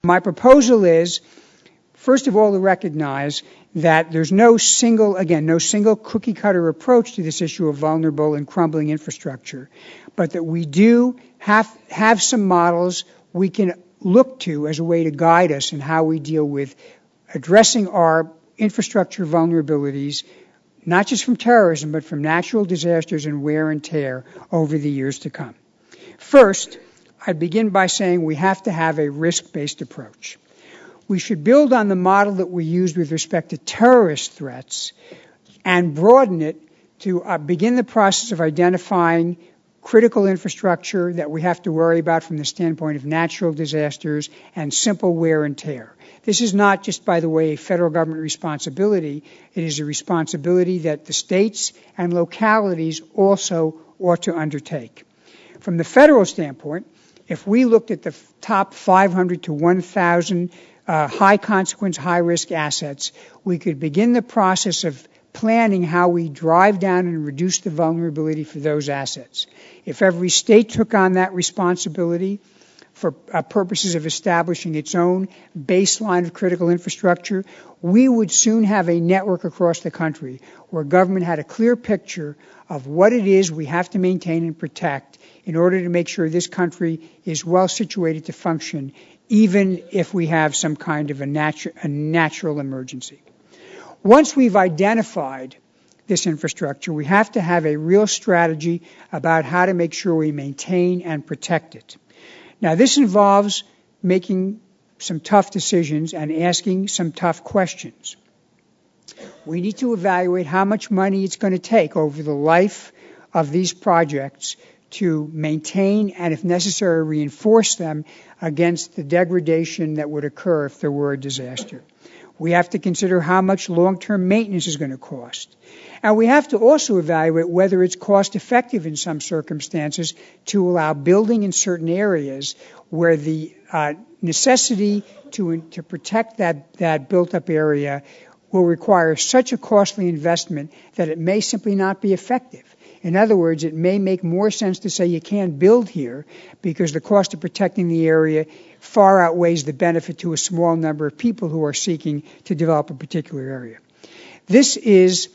My proposal is, first of all, to recognize that there's no single cookie cutter approach to this issue of vulnerable and crumbling infrastructure, but that we do have some models we can look to as a way to guide us in how we deal with addressing our infrastructure vulnerabilities, not just from terrorism, but from natural disasters and wear and tear over the years to come. First, I'd begin by saying we have to have a risk-based approach. We should build on the model that we used with respect to terrorist threats and broaden it to begin the process of identifying critical infrastructure that we have to worry about from the standpoint of natural disasters and simple wear and tear. This is not just, by the way, a federal government responsibility. It is a responsibility that the states and localities also ought to undertake. From the federal standpoint, if we looked at the top 500 to 1,000 high consequence, high risk assets, we could begin the process of planning how we drive down and reduce the vulnerability for those assets. If every state took on that responsibility for purposes of establishing its own baseline of critical infrastructure, we would soon have a network across the country where government had a clear picture of what it is we have to maintain and protect in order to make sure this country is well situated to function, even if we have some kind of a natural emergency. Once we've identified this infrastructure, we have to have a real strategy about how to make sure we maintain and protect it. Now, this involves making some tough decisions and asking some tough questions. We need to evaluate how much money it's going to take over the life of these projects to maintain and, if necessary, reinforce them against the degradation that would occur if there were a disaster. We have to consider how much long-term maintenance is going to cost. And we have to also evaluate whether it's cost-effective in some circumstances to allow building in certain areas where the necessity to protect that built-up area will require such a costly investment that it may simply not be effective. In other words, it may make more sense to say you can't build here because the cost of protecting the area far outweighs the benefit to a small number of people who are seeking to develop a particular area. This is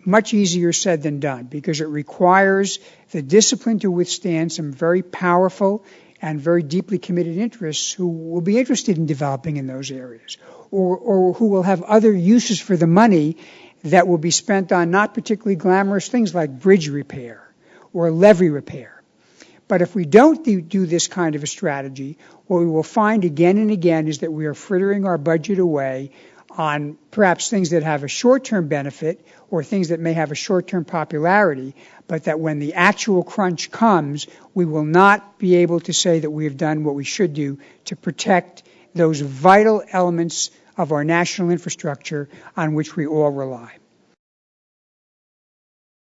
much easier said than done because it requires the discipline to withstand some very powerful and very deeply committed interests who will be interested in developing in those areas or who will have other uses for the money that will be spent on not particularly glamorous things like bridge repair or levee repair. But if we don't do this kind of a strategy, what we will find again and again is that we are frittering our budget away on perhaps things that have a short-term benefit or things that may have a short-term popularity, but that when the actual crunch comes, we will not be able to say that we have done what we should do to protect those vital elements of our national infrastructure on which we all rely.